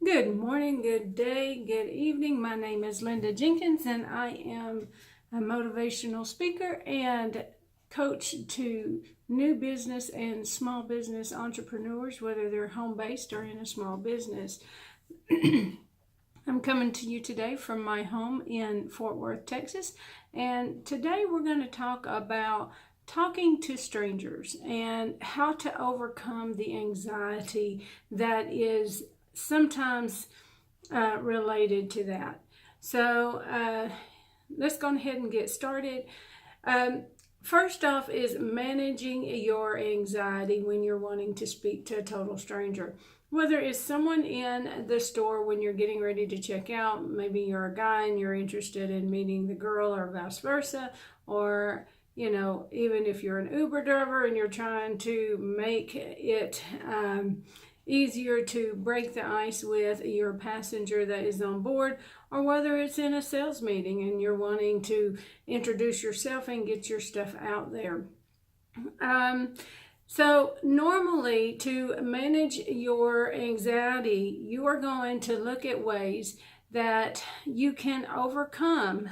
Good morning, good day, good evening. My name is Linda Jenkins, and I am a motivational speaker and coach to new business and small business entrepreneurs, whether they're home-based or in a small business. I'm coming to you today from my home in Fort Worth, Texas, and today we're going to talk about talking to strangers and how to overcome the anxiety that is sometimes related to that. So let's go ahead and get started. First off is managing your anxiety when you're wanting to speak to a total stranger. Whether it's someone in the store when you're getting ready to check out, maybe you're a guy and you're interested in meeting the girl or vice versa, or even if you're an Uber driver and you're trying to make it easier to break the ice with your passenger that is on board, or whether it's in a sales meeting and you're wanting to introduce yourself and get your stuff out there. So normally, to manage your anxiety, you are going to look at ways that you can overcome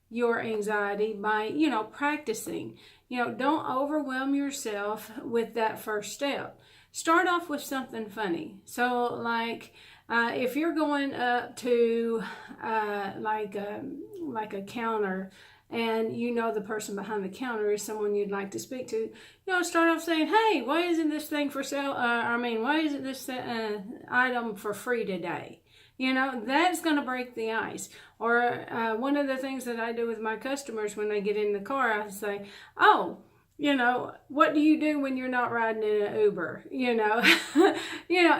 your anxiety by, practicing. Don't overwhelm yourself with that first step. Start off with something funny. So like if you're going up to like a counter, and the person behind the counter is someone you'd like to speak to, start off saying, "Hey, why isn't this thing for sale? Why isn't this item for free today?" That's going to break the ice. Or one of the things that I do with my customers when they get in the car, I say, "Oh, what do you do when you're not riding in an Uber?"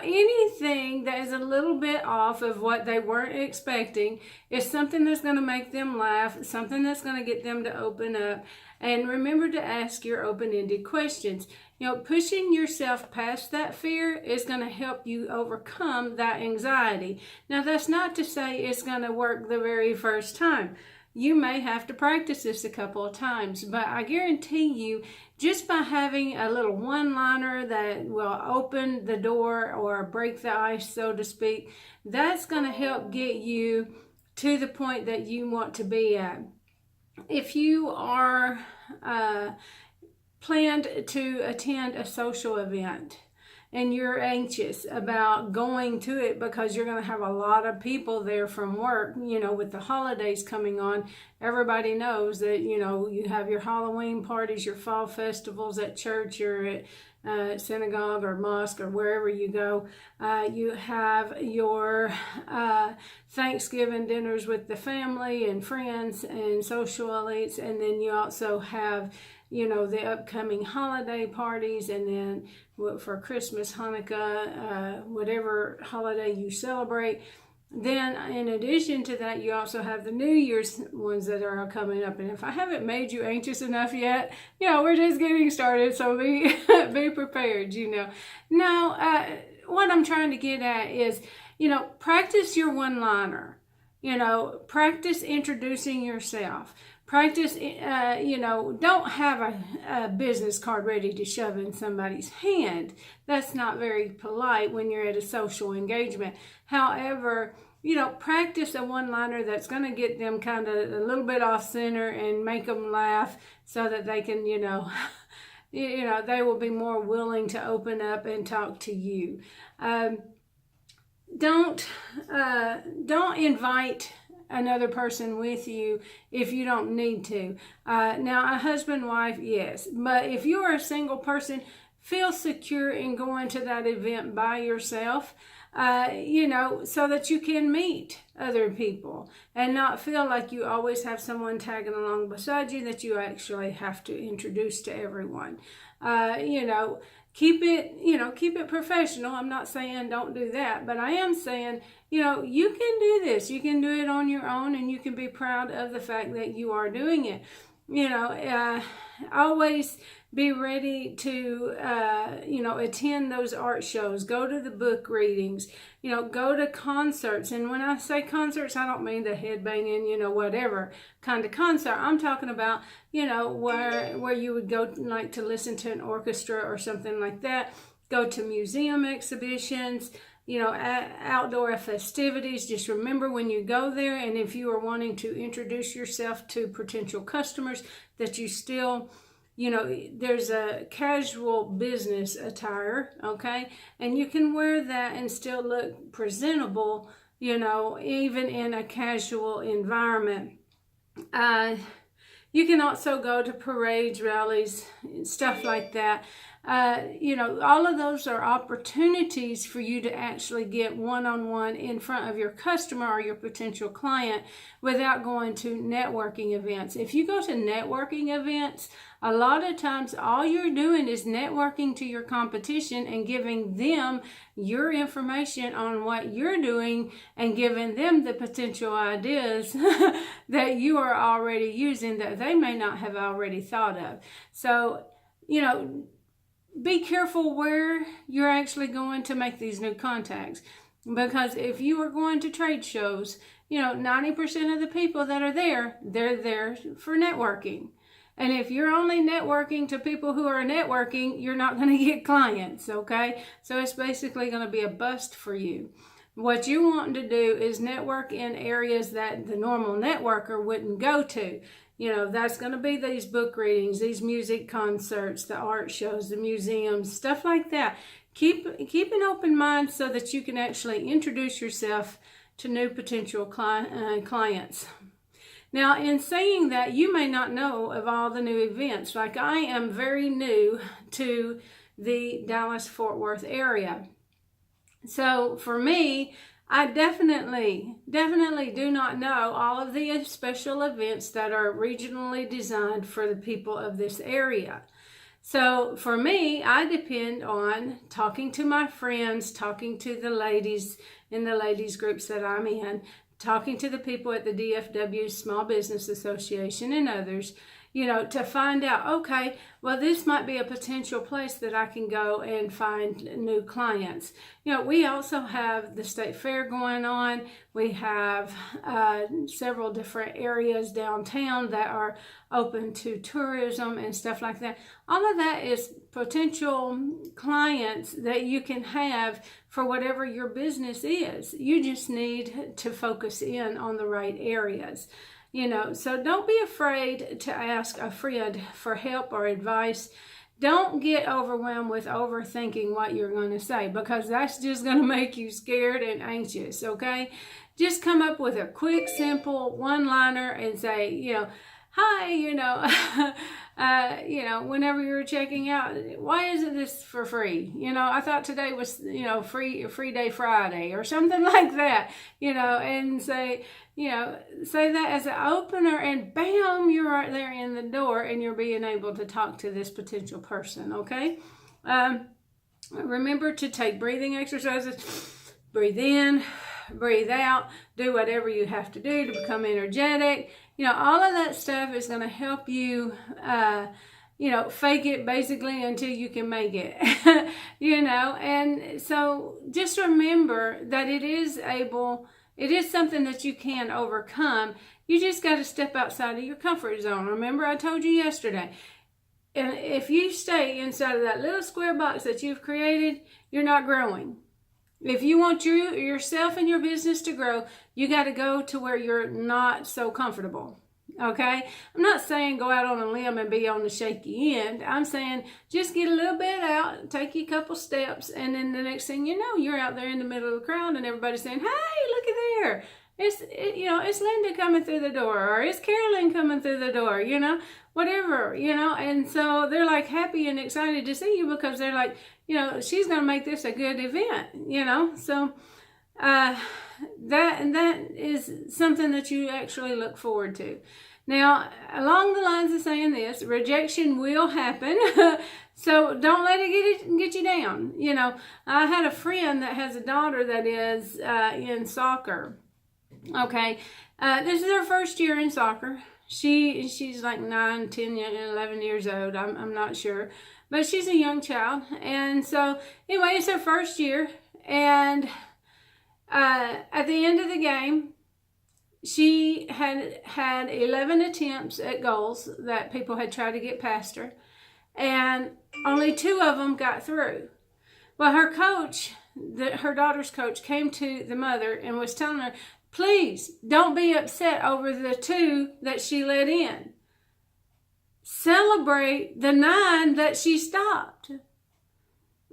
Anything that is a little bit off of what they weren't expecting is something that's going to make them laugh, something that's going to get them to open up. And remember to ask your open-ended questions. Pushing yourself past that fear is going to help you overcome that anxiety. Now, that's not to say it's going to work the very first time. You may have to practice this a couple of times, but I guarantee you, just by having a little one-liner that will open the door or break the ice, so to speak, that's going to help get you to the point that you want to be at. If you are planned to attend a social event, and you're anxious about going to it because you're going to have a lot of people there from work, with the holidays coming on, everybody knows that, you have your Halloween parties, your fall festivals at church, you're at synagogue or mosque or wherever you go. You have your Thanksgiving dinners with the family and friends and social elites, and then you also have the upcoming holiday parties, and then for Christmas, Hanukkah, whatever holiday you celebrate. Then in addition to that, you also have the New Year's ones that are coming up. And if I haven't made you anxious enough yet, we're just getting started, so be prepared, Now, what I'm trying to get at is, practice your one-liner. Practice introducing yourself. Practice, don't have a business card ready to shove in somebody's hand. That's not very polite when you're at a social engagement. However, practice a one-liner that's going to get them kind of a little bit off center and make them laugh so that they can, they will be more willing to open up and talk to you. Don't invite another person with you if you don't need to. Now, a husband, wife, yes. But if you are a single person, feel secure in going to that event by yourself, so that you can meet other people and not feel like you always have someone tagging along beside you that you actually have to introduce to everyone. Keep it professional. I'm not saying don't do that, but I am saying, you can do this. You can do it on your own, and you can be proud of the fact that you are doing it. Always be ready to, attend those art shows, go to the book readings, go to concerts. And when I say concerts, I don't mean the headbanging, whatever kind of concert. I'm talking about, where you would go like to listen to an orchestra or something like that. Go to museum exhibitions, outdoor festivities. Just remember when you go there, and if you are wanting to introduce yourself to potential customers, that you still, there's a casual business attire, okay? And you can wear that and still look presentable, even in a casual environment. You can also go to parades, rallies, stuff like that. All of those are opportunities for you to actually get one-on-one in front of your customer or your potential client without going to networking events. If you go to networking events, a lot of times all you're doing is networking to your competition and giving them your information on what you're doing and giving them the potential ideas that you are already using that they may not have already thought of. So, be careful where you're actually going to make these new contacts, because if you are going to trade shows, 90% of the people that are there, they're there for networking. And if you're only networking to people who are networking, you're not going to get clients, okay? So it's basically going to be a bust for you. What you want to do is network in areas that the normal networker wouldn't go to. That's going to be these book readings, these music concerts, the art shows, the museums, stuff like that. Keep an open mind so that you can actually introduce yourself to new potential clients. Now, in saying that, you may not know of all the new events. Like, I am very new to the Dallas-Fort Worth area. So for me, I definitely do not know all of the special events that are regionally designed for the people of this area. So for me, I depend on talking to my friends, talking to the ladies in the ladies groups that I'm in, talking to the people at the DFW Small Business Association and others, to find out, okay, well, this might be a potential place that I can go and find new clients. We also have the state fair going on. We have several different areas downtown that are open to tourism and stuff like that. All of that is potential clients that you can have for whatever your business is. You just need to focus in on the right areas. So don't be afraid to ask a friend for help or advice. Don't get overwhelmed with overthinking what you're going to say, because that's just going to make you scared and anxious, okay? Just come up with a quick, simple one-liner and say, hi, whenever you're checking out, why isn't this for free? I thought today was, free day Friday or something like that, and say that as an opener, and bam, you're right there in the door and you're being able to talk to this potential person, okay? Remember to take breathing exercises. Breathe in, breathe out, do whatever you have to do to become energetic. All of that stuff is going to help you, fake it basically until you can make it, and so just remember that it is something that you can overcome. You just got to step outside of your comfort zone. Remember, I told you yesterday, and if you stay inside of that little square box that you've created, you're not growing. If you want yourself and your business to grow, you got to go to where you're not so comfortable. Okay? I'm not saying go out on a limb and be on the shaky end. I'm saying just get a little bit out, take you a couple steps, and then the next thing you know, you're out there in the middle of the crowd and everybody's saying, hey, look at there. It's Linda coming through the door, or it's Carolyn coming through the door, whatever, and so they're like happy and excited to see you, because they're like, she's going to make this a good event, so that is something that you actually look forward to. Now, along the lines of saying this, rejection will happen, so don't let it get you down. I had a friend that has a daughter that is in soccer. Okay, this is her first year in soccer. She's like 9, 10, 11 years old. I'm not sure, but she's a young child. And so anyway, it's her first year, and at the end of the game, she had 11 attempts at goals that people had tried to get past her, and only 2 of them got through. Well, her coach her daughter's coach came to the mother and was telling her, please don't be upset over the 2 that she let in. Celebrate the 9 that she stopped.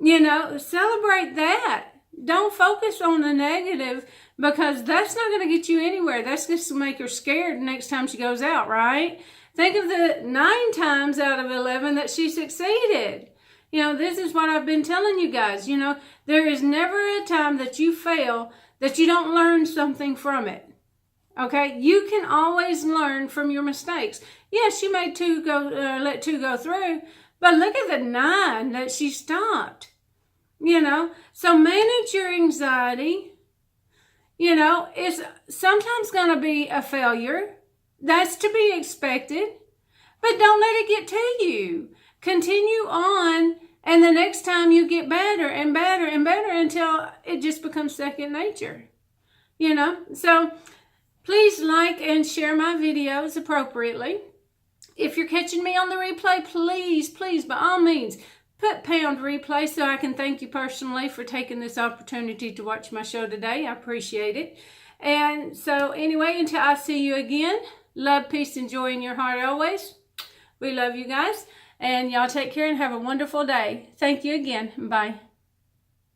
Celebrate that. Don't focus on the negative, because that's not going to get you anywhere. That's just to make her scared next time she goes out, right? Think of the 9 times out of 11 that she succeeded. This is what I've been telling you guys. There is never a time that you fail that you don't learn something from it. Okay? You can always learn from your mistakes. Yes, you may let 2 go through, but look at the 9 that she stopped. So manage your anxiety. It's sometimes going to be a failure. That's to be expected. But don't let it get to you. Continue on, and the next time you get better and better and better until it just becomes second nature. So please like and share my videos appropriately. If you're catching me on the replay, please, by all means, put pound replay so I can thank you personally for taking this opportunity to watch my show today. I appreciate it. And so anyway, until I see you again, love, peace, and joy in your heart always. We love you guys. And y'all take care and have a wonderful day. Thank you again. Bye.